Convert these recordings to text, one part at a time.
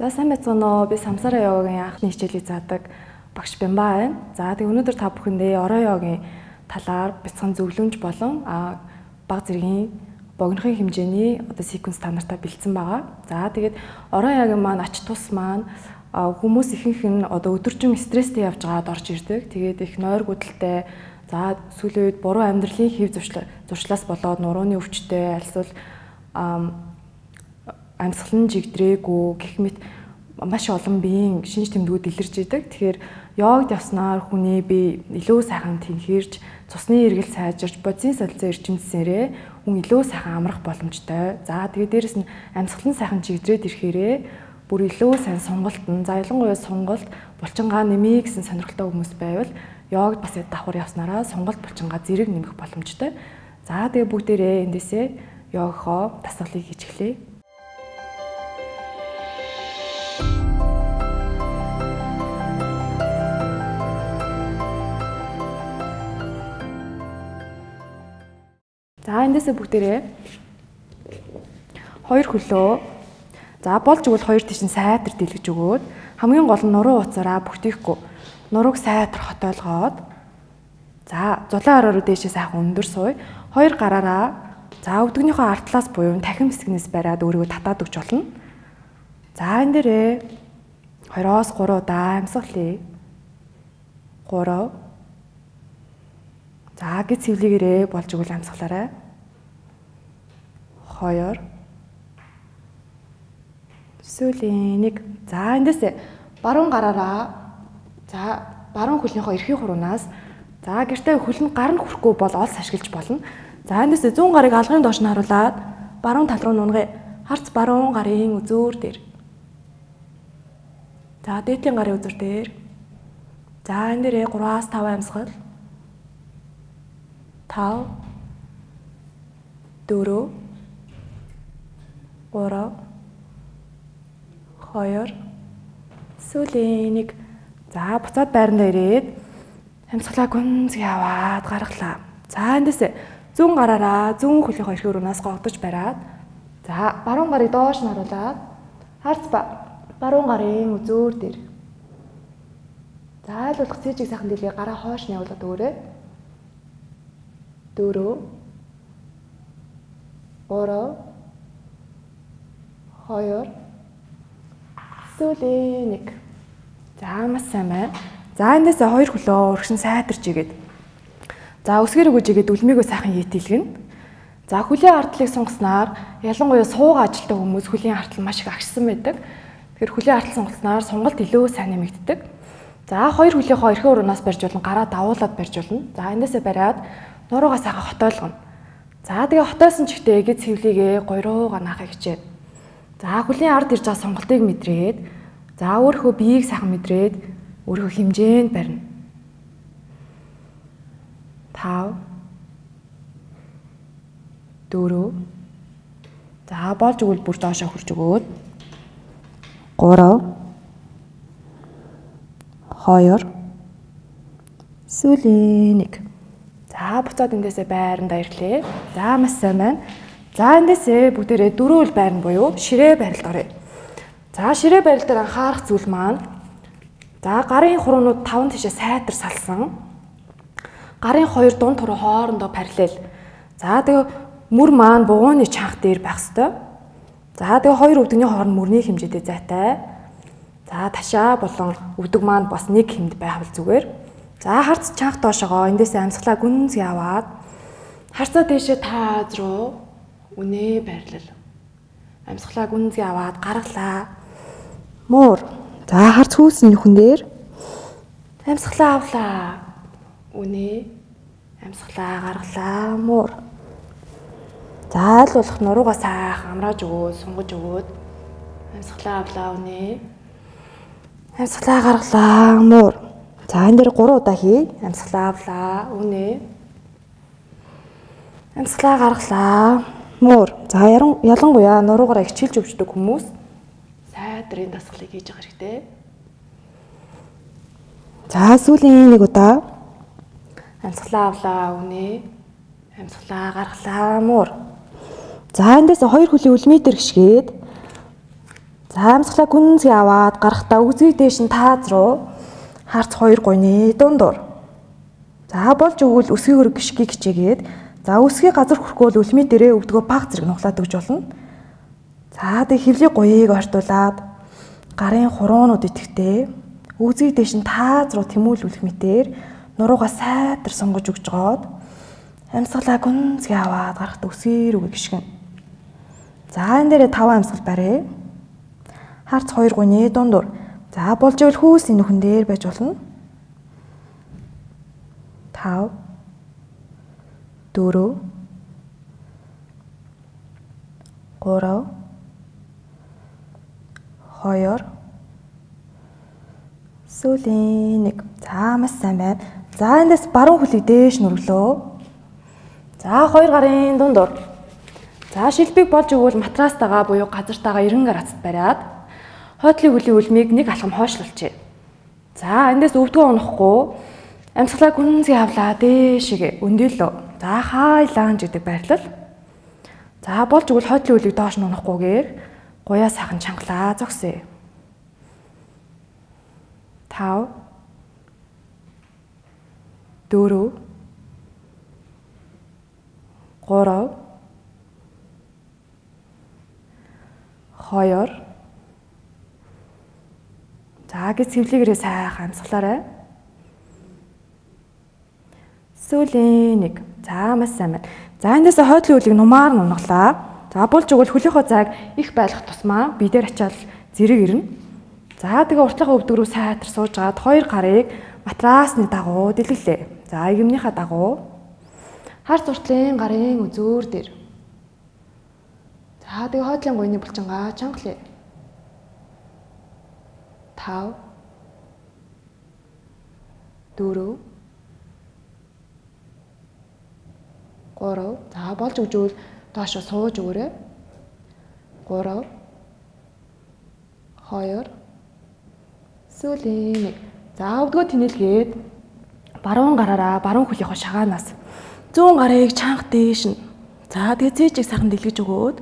За сайн байцгаана уу. Би Самсара йогагийн анхны хичээлийг заадаг багш Бямба байна. За тэгээ өнөөдөр та бүхэндээ орой йогийн талаар бяцхан зөвлөмж болон бага зэргийн богинохын хэмжээний секвенс та нартай бэлдсэн байгаа. За тэгээд орой йогийн маань ач тус маань хүмүүс ихэнх нь өдөржин стресстэй явж байгаад орж ирдэг. Тэгээд их нойр гудалтай за сүүлийн үед буруу амьдралын хэв зуршлаас болоод нурууны өвчтэй альсвал амьсгалан жигдрээгүй гэх мэт маш олон биеийн шинж тэмдгүүд илэрж идэг. Тэгэхээр йогд явснаар хүний бие илүү сайхан тэнхирж, цусны эргэл сайжирч, бодисын солилцоо эрчимсээрээ хүн илүү сайхан амрах боломжтой. За тэгээд дээрэс нь амьсгалан сайхан жигдрээд ирэхээрээ бүр илүү сайн сонголтон, за ялангуяа сонголт булчингаа нэмье гэсэн сонирхолтой хүмүүс байвал йогд бас давхар явснараа сонголт булчингаа зэрэг нэмэх боломжтой. За тэгээд бүгдээрээ эндээсээ йогхоо дасгалыг хийж эхлэе. За эндээсээ бүгдээрээ хоёр хөлөө за болж игэл хоёр тийш нь сайтар дэлгэж өгөөд хамгийн гол нь нуруу уцаараа бүхтийхгүй нурууг сайтар хотойлгоод за зулаан ороо дээшээ сайхан өндөр сууя. Хоёр гараараа за өвдөгнийхөө ард талаас буюу тахим хэсгнээс бариад өөрийгөө татаад өгч болно. За энэ дээрээ 2-3 удаа амьсгалъя. 3 за гид цэвлэгээрээ болж игэл амьсгалаарай. 2 сүүлийн 1 за эндээсээ баруун гараараа за баруун хөлнийхөө эрхийн хуруунаас за гэртээ хөл нь гар нь хүрэхгүй бол олс ашиглаж болно. За эндээсээ зүүн гарыг алгын доош нь харуулад баруун тал руу нунгая. Харц баруун гарын үзүүр дээр. За дээдлийн гарын үзүүр дээр. За энэ дээрээ 3-5 амьсгал. 5 4 3 2 сүүлийн 1 за буцаад байрандаа ирээд амьсгалаа гүнзгий аваад гаргалаа. За эндээсээ зүүн гараараа зүүн хөлийнхөө эрхийн өрөөнөөс гогдож бариад за баруун гарыг доош нь харуулад харц баруун гарын үзүүр дээр. За айлуулах цэжиг сайхан дэлгээ гараа хоош нь явуулаад өгөөрэй. 4 3 2 сүүлийн 1 за маш сайн байна. За эндээсээ хоёр хөлөө өргөшн сайтарч игээд за өсгөр өгөж игээд үлмийгөө сайхан хийтэлгэн. За хөлийн ардлыг сунгацнаар ялангуяа сууга ажилтдаг хүмүүс хөлийн артал маш их агшсан байдаг. Тэгэхээр хөлийн артал сунгацнаар сонголт илүү сайн нэмэгддэг. За хоёр хөлийнхөө эрхийн уруунаас барьж болно, гараа давуулаад барьж болно. За эндээсээ бариад нуруугаа сайхан хотойлгоно. За тэгээ хотойсон ч ихтэй гид цэвлийгээ гойрууга наахыг хичээд. За хөлийн ард ирж байгаа сонголтыг мэдрээд за өөрийнхөө биеийг сайхан мэдрээд өөрийнхөө хэмжээнд барина. 5 4 за болж өгвөл бүр доошоо хурж өгөөд 3 2 сүүлийн 1 за буцаад эндээсээ байрандаа ирлээ. За маш сайн байна. За эндээсээ бүгдээрээ дөрөв байран буюу ширээ байралд оръё. За ширээ байрал дээр анхаарах зүйл маань за гарын хуруунууд 5 тишээ сайтар салсан. Гарын хоёр дунд хуруу хоорондоо параллел. За тэгээ мөр маань бугууны чанх дээр байх ёстой. За тэгээ хоёр өвдөгний хооронд мөрний хэмжээтэй зайтай. За ташаа болон өвдөг маань бас нэг хэмд байвал зүгээр. За харц чанх доошогоо эндээсээ амьсгалаа гүнзгий аваад харцаа дээшээ таад руу үнэ байрлал. Амьсгалаа гүнзгий аваад гаргалаа. Муур. За харц хүүсний нүхэн дээр амьсгалаа авлаа. Үнэ амьсгалаа гаргалаа. Муур. За аль болох нуруугаа сайхан амрааж өгөөд, сунгаж өгөөд амьсгалаа авлаа. Үнэ амьсгалаа гаргалаа. Муур. За энэ дээр 3 удаа хий. Амьсгалаа авлаа. Үнэ. Амьсгалаа гаргалаа. Муур. За ялангуяа нуруугаараа хичээлж өвчдөг хүмүүс сайдрын дасгалыг хийж байгаа хэрэгтэй. За сүүлийн 1 удаа амьсгалаа авлаа. Үнэ. Амьсгалаа гаргалаа. Муур. За эндээс хоёр хөлийн үлмий дээр гიშгээд За амьсгалаа гүнзгий аваад гарахдаа үзий дээш нь тааз руу харц хоёр гойны дундуур. За болж өгвөл өсгий өрг гიშгийг хичээгээд за өсгий газар хүрхгөөл үлмий дээрээ өвдгөө баг зэрэг нуглаад өгч болно. За тэг хөвлийн гоёыг ортуулаад гарын хуруунууд идэхтэй үзий дээш нь тааз руу тэмүүлүүлэх мэтээр нуруугаа сайтар сонгож өгч жоод амьсгалаа гүнзгий аваад гарахт өсгий рүү гიშгэн. За энэ дээрээ 5 амьсгал барья. Харц 2 гуйны дундуур. За болж ивэл хүүсийн нүхэн дээр байж болно. 5 4 3 2 сүүлийн 1. За маш сайн байна. За эндээс баруун хөлийг дээш нүрлөө. За 2 гарын дундуур. За шилбэг болж өгвөл матраастайгаа буюу газартайгаа 90 градусд бариад хойтлын хөлийн үлмийг нэг алхам хойшлуулчихъя. За эндээс өвдгөө унахгүй амьсгалаа гүнзгий авлаа дээшгээ өндөлөө. За хай ланж гэдэг байрлал. За болж өгвөл хойтлын хөлийг доош нь унахгүйгээр гуяа сайхан чангалаа зогсъё. 5 4 3 2 За гэж цэвлэгээрээ сайхан амьсгалаарай. Сүүлийн 1. За маш сайн байна. За эндээс хойдлын үлийг нумаар нь унгалаа. За болж өгвөл хөлийнхөө зайг их байлгах тусмаа би дээр ачаал зэрэг ирнэ. За тэгээ уртлахаа өвдөг рүү сайтар суужгаад 2 гарыг матрасны дагуу дэлгэлээ. За игэмнийхээ дагуу харц уртлын гарын үзүүр дээр. За тэгээ хойдлын гуйны булчингаа чангалъя. 5 4 3 За болж өгжүүл доошо сууж өгөөрэй. 3 2 сүүлийн 1. За өвдгөө тэнэлгээд баруун гараараа баруун хөлийнхөө шагаанаас зүүн гарыг чанга дээш нь. За тэгээ цээжийг сайхан дэлгэж өгөөд.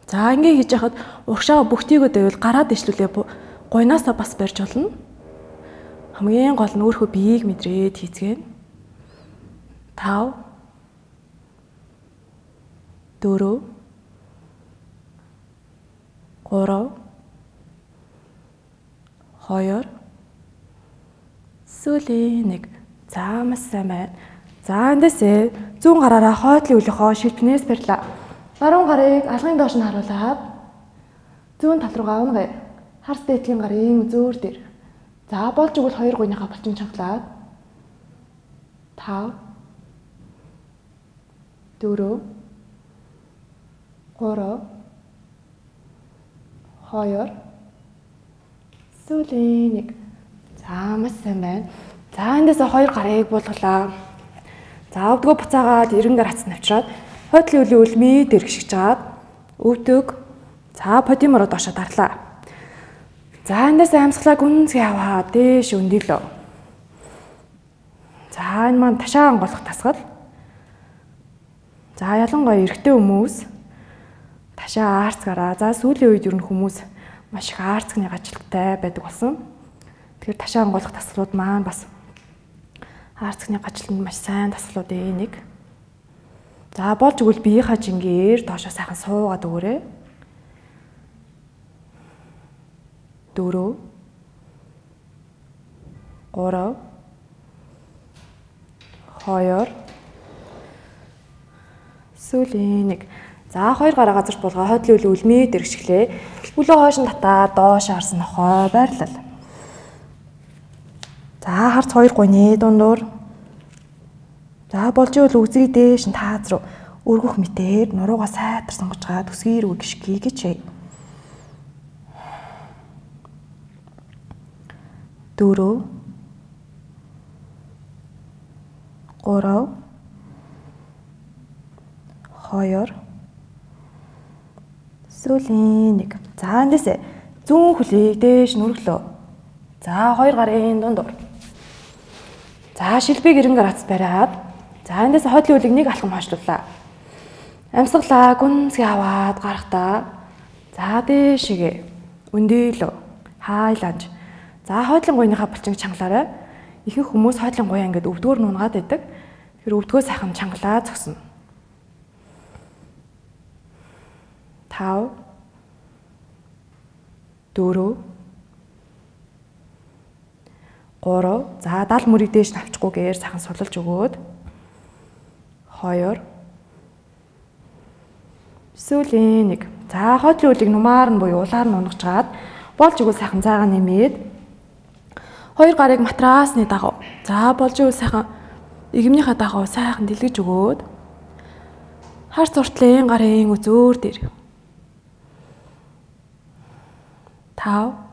За ингэ хийж яхад урагшаа бүгтийгөө дэвэл гараа дэвшлүүлээ гуйнаасаа бас барьж болно. Хамгийн гол нь өөрхөө биеийг мэдрээд хийцгээе. 5 4 3 2 сүүлийн 1. За маш сайн байна. За эндээсээ зүүн гараараа хойдлын үлийнхөө шилбнээс барьлаа. Баруун гарыг алгын доош нь харуулад зүүн тал руугаа унгая. Харц дээдлийн гарын зөөр дээр. За болж өгвөл 2 гуйныхаа булчин чангалаад 5 4 3 2 сүүлийн 1. За маш сайн байна. За эндээс 2 гарыг буулгалаа. За өвдгөө буцаагаад 90 градус навчраад хойдлын үлийн үлмий дээр гიშгэж жаад өвдөг. За подимороо доошо дарлаа. За эндээс амьсгалаа гүнзгий аваа дээш өндөлөө. За энэ маань ташаа анголох тасгал. За ялангуяа эрэгтэй хүмүүс ташаа аарцгаараа. За сүүлийн үед ер нь хүмүүс маш их аарцгны ажилттай байдаг болсон. Тэгэхээр ташаа анголох тасгалууд маань бас аарцгны ажилтанд маш сайн тасгалуудын нэг. За болж өгвөл биеийнхаа жингээр доошо сайхан суугаад өгөөрэй. 4 3 2 сүүлийн 1. За 2 гараа газар буулгаа хойдлын үл үлмээ дээр гიშглээ. Үлээ хойш нь татаа доош харсан нохой байрлал. За харц 2 гуйны дундуур. За болж ивэл үзий дээш нь тааз руу өргөх мэтээр нуруугаа сайтар сонгож гаад өсгий рүү гიშгий гэж. 4 3 2 сүүлийн 1. За эндээсээ зүүн хөлийг дээш нүрглөө. За 2 гарын дундуур. За шилбэг 90 градус бариад за эндээс хойдлын үлийг нэг алхам хойшлууллаа. Амьсгалаа гүнзгий аваад гарахдаа За дээшгээ. Өндөөлөө. Хайланж. За хойдлын гуйныхаа булчинг чангалаарай. Ихэнх хүмүүс хойдлын гуйаа ингээд өвдгөр нунгаад байдаг. Тэгэхээр өвдгөө сайхан чангалаа зогсно. 5 4 3 за дал мөрийг дээш навчгүйгээр сайхан суллаж өгөөд 2 сүүлийн 1 за хойдлын үлийг нумаар нь буюу улаар нь унгаж чаад болж өгвөл сайхан заагаа нэмээд 2 гарыг матрасны дагав за болж өгвөл сайхан игэмнийхээ дагав сайхан дэлгэж өгөөд харц уртлын гарын үзүүр дээр 5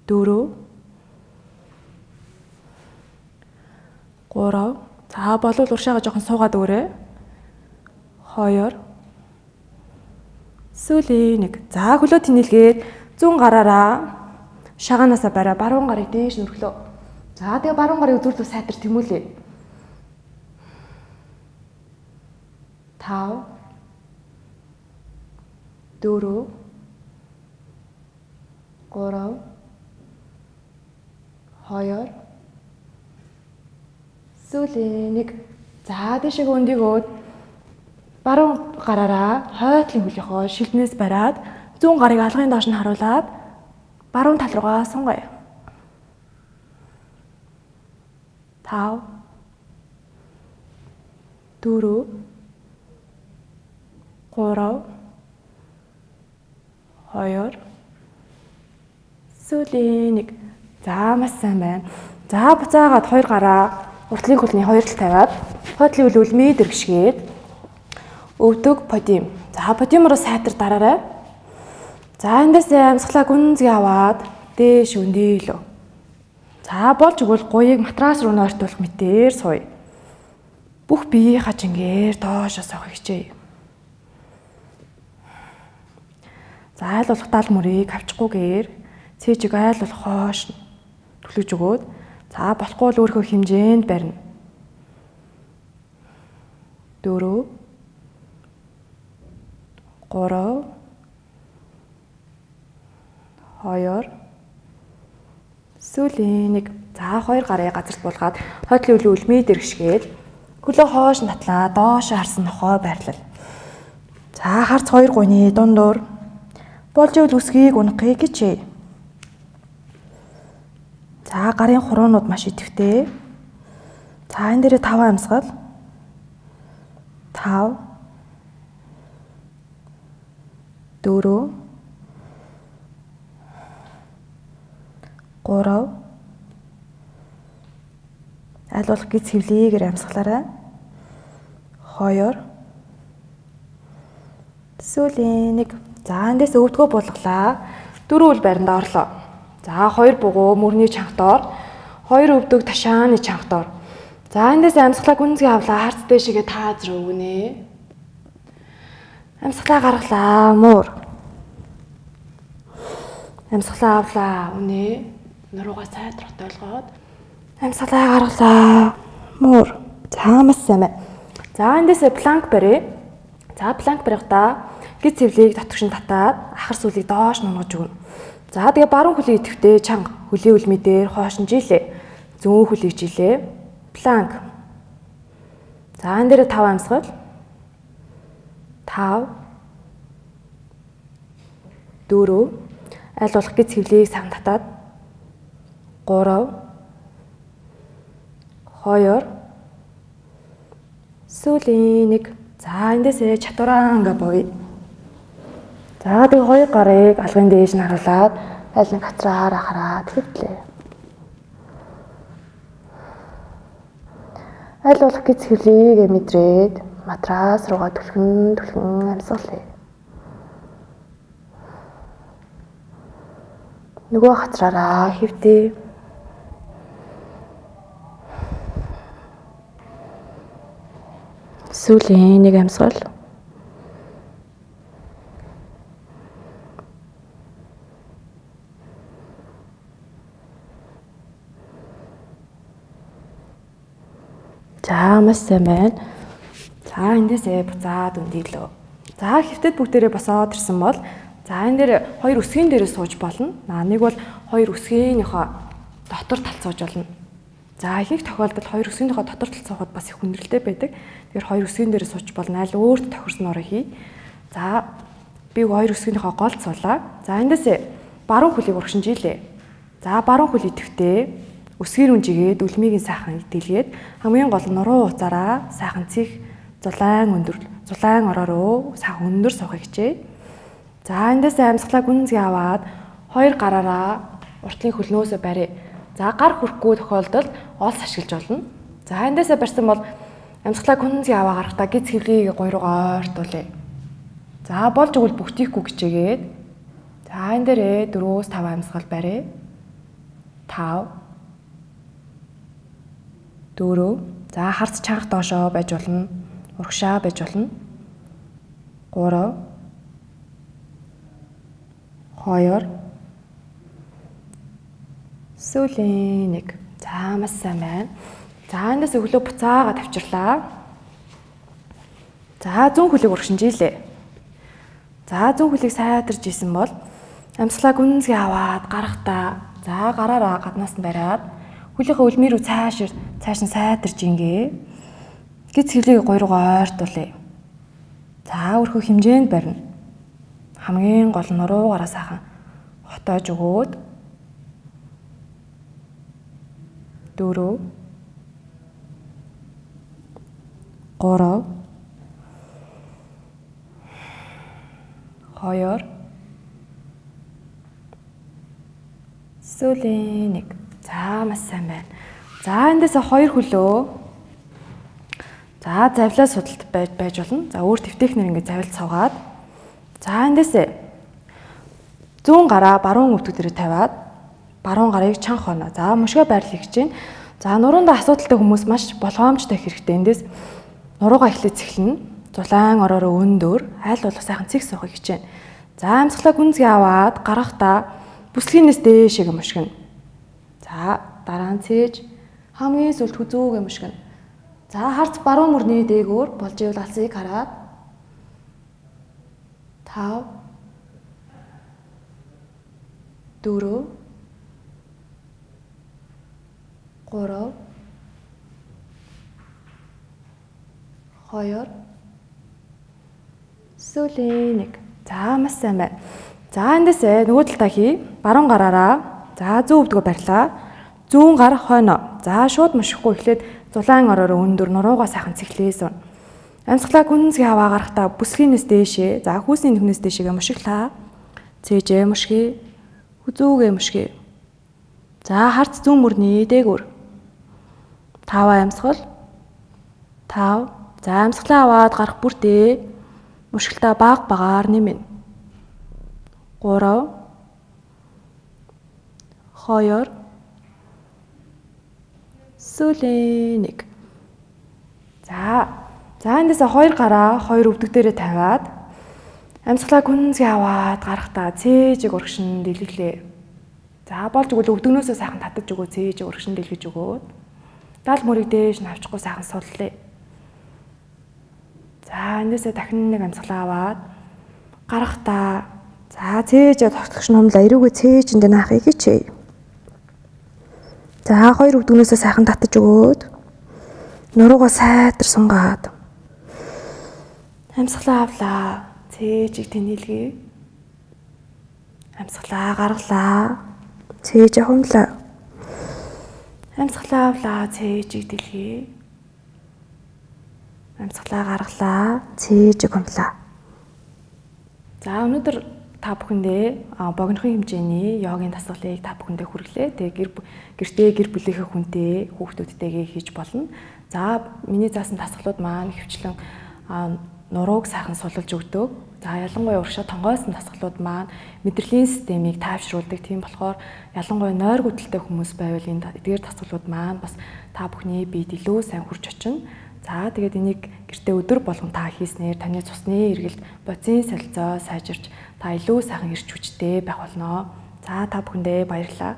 4 3 за болвол уршаага жоохон суугаад өгөөрэй 2 сүүлийн 1 за хөлөө тэнэлгээд зүүн гараараа шагаанасаа барай баруун гарыг дээш нүрглөө за тэгээ баруун гарыг үзүүрлүү сайтар тэмүүлээ 5 4 3 2 сүүлийн 1 за дэшиг өндөгөөд баруун гараараа хойтлын хөлийнхөө шилднээс бариад зүүн гарыг алгын доош нь харуулад баруун тал руугаа сунгая 5 4 3 2 сүүлийн 1 за маш сайн байна. За буцаагаад 2 гараа уртлын хөлний 2 тал тавиад хойдлын хөл үлмээ дэргшгээд өвдөг подиум. За подиумороо сайтар дараарай. За эндээс амьсгалаа гүнзгий аваад дээш өндөөлөө. За болж өгвөл гуйыг матрас руу нойртуулах мэтээр сууя. Бүх биеийнхаа чингээр доошоо сохих хичээе. За айл болох дал мөрийг авчихгүйгээр цээжиг айл болох хоош түлхэж өгөөд за болохгүй л өөрийнхөө хэмжээнд барина. 4 3 2 сүүлийн 1 за 2 гарыг газарт буулгаад хойдлын хөлөө үлмээ дэргшгээд хөлөө хоош натлаа доош харсан нохой байрлал. За харц 2 гуйны дундуур болж өгөл үсгийг унахыг хичээе. За гарын хуруунууд маш идэвхтэй. За энэ дээрээ 5 амьсгал. 5 4 3 аль болох гиз хэвлийгээр амьсгалаарай. 2 сүүлийн 1 за эндээс өвдгөө булгалаа. 4 үл байранд орлоо. За 2 бугуу мөрний чанга доор 2 өвдөг ташааны чанга доор. За эндээс амьсгалаа гүнзгий авлаа. Харц дэшигээ тааз руу өгнэ. Амьсгалаа гаргалаа. Муур. Амьсгалаа авлаа. Үнэ. Нуруугаа сайдрах толгоод. Амьсгалаа гаргалаа. Муур. За маш сайн байна. За эндээс планк барья. За планк барихдаа гиз цэвлийг дотгошин татаад ахар сүлийг доош нунгаж өгнө. За тэгээ баруун хөлийг идэвхтэй чанга хөлийн үлмээ дээр хоош нь жилээ. Зүүн хөлийг жилээ. Планк. За энэ дээр 5 амьсгал. 5 4 аль болох гиз цэвлийг сагн татаад 3 2 сүүлийн 1 за эндээсээ чатураанга бууя. За тэгээ 2 гарыг алгын дээш нь харуулад аль нэг хацраараа хараад хэвтлээ. Аль болох гиз хэвлийг мэдрээд матрас руугаа түлхэн амьсгалъя. Нөгөө хацраараа хэвтээ. Сүүлийн 1 амьсгал. За маш сайн байна. За эндээсээ буцаад өндөөлөө. За хэвтээд бүгдээрээ босоод ирсэн бол за энэ дээр хоёр өсгийн дээрээ сууж болно. Нэг бол хоёр өсгийнхөө дотор талд сууж болно. За ихэнх тохиолдолд хоёр өсгийнхөө дотор талд суухад бас их хүндрэлтэй байдаг. Тэгэхээр хоёр өсгийн дээрээ сууж болно. Аль өөрт тохирснороо хий. За би хоёр өсгийнхөө голд суулаа. За эндээс баруун хөлийг урагшинжийлээ. За баруун хөл идэвхтэй өсгийн үнжигээд үлмигийн сайхан дэлгээд хамгийн гол нуруу уцаараа сайхан цих зулаан ороо руу сайхан өндөр суухыг хичээ. За эндээс амьсгалаа гүнзгий аваад хоёр гараараа уртлын хөлнөөсөө барья. За гар хүрхгүй тохиолдолд олс ашиглаж болно. За эндээс барьсан бол амьсгалаа гүнзгий аваа гарахдаа гиз хэвлийг гой руугаа ойртуулъя. За болж игэл бүгтийхгүй хичээгээд за энэ дээрээ 4-5 амьсгал барья. 5 4 за харц чанга доошоо байж болно. Урагшаа байж болно. 3 2 сүүлийн 1. За маш сайн байна. За эндээс өглөө буцаага тавьчирлаа. За зүүн хөлийг урагшинжийлээ. За зүүн хөлийг сайтарж исэн бол амьсгалаа гүнзгий аваад гарахдаа за гараараа гаднаас нь бариад хөлийнхөө үлмийн рүү цааш нь сайтарж ингээ гиз хэвлийг гой руугаа ойртуулъя. За өрхөө хэмжээнд барина. Хамгийн гол нь нуруугаараа сайхан хотоож өгөөд 4 3 2 сүүлийн 1. За маш сайн байна. За эндээс хоёр хөлөө за завлаа судалт байж болно. За өөр твтехнэр ингээд завилт суугаад за эндээс зүүн гараа баруун өвтг дээр тавиад баруун гарыг чанга хоноо. За мушгаа байрлах гэж байна. За нуруундаа асуудалтай хүмүүс маш болгоомжтой хэрэгтэй. Эндээс нуруугаа эхлээд цэхлэнэ. Зулаан ороороо өндөр аль болох сайхан цэг суухыг хичээнэ. За амьсгалаа гүнзгий аваад гарахдаа бүсгийнээс дээшээ мушгина. За дараа нь цээж хамгийн сүлд хүзүүгээ мушгина. За харц баруун мөрний дээгүүр болж ивэл алсыг хараад 5 4 3 2 сүүлийн 1. За маш сайн байна. За эндээс нөгөө талдаа хий. Баруун гараараа за зүүн өвдгөө барьлаа. Зүүн гар хойно. За шууд мушихгүй эхлээд зулаан ороороо өндөр нуруугаа сайхан цэглээсэн. Амьсгалаа гүнзгий аваа гарахдаа бүсгийнээс дээшээ за хүүсний нүхнээс дээшээгээ мушиглаа. Цээжээ мушгий. Хүзүүгээ мушгий. За харц зүүн мөрний дээгүүр 5 амьсгал 5 за амьсгалаа аваад гарах бүртээ мушгилтаа багаар нэмнэ. 3 2 сүүлийн 1. За эндээс хоёр гараа хоёр өвдөг дээрээ тавиад амьсгалаа гүнзгий аваад гарахдаа цээжийг урагшин дэлгэлээ. За болж игэл өвдөгнөөсөө сайхан татаж өгөө цээжийг урагшин дэлгэж өгөөд дал мөрийг дээш нь авчихгүй сайхан суллаа. За эндээсээ дахин нэг амьсгалаа аваад гарахдаа за цээжээ тогтгоч номлоо эрүүгээ цээжинд наахыг хичээе. За хоёр өвдөгнөөсөө сайхан татаж өгөөд нуруугаа сайтар сунгаад амьсгалаа авлаа. Цээжийг тэнэлгээ. Амьсгалаа гаргалаа. Цээжээ хумлаа. Амьсгалаа авлаа. Цээжийг дэлгээ. Амьсгалаа гаргалаа. Цээжийг хумлаа. За өнөөдөр та бүхэндээ богинохын хэмжээний йогийн дасгалыг та бүхэндээ хүргэлээ. Тэгээ гэртээ гэр бүлийнхээ хүнтэй хүүхдүүдтэйгээ хийж болно. За миний заасан дасгалууд маань хөвчлэн нурууг сайхан суллж өгдөг. За ялангуяа урагшаа тонгойсон дасгалууд маань мэдрэлийн системийг тайвшруулдаг. Тийм болохоор ялангуяа нойр гүдэлтэй хүмүүс байвал энэ эдгээр дасгалууд маань бас та бүхний биед илүү сайн хүрч очино. За тэгээд энийг гэртээ өдөр болгон та хийснээр таны цусны эргэлт, бодисын солилцоо сайжирч та илүү сайхан эрч хүчтэй байх болно. За та бүхэндээ баярлалаа.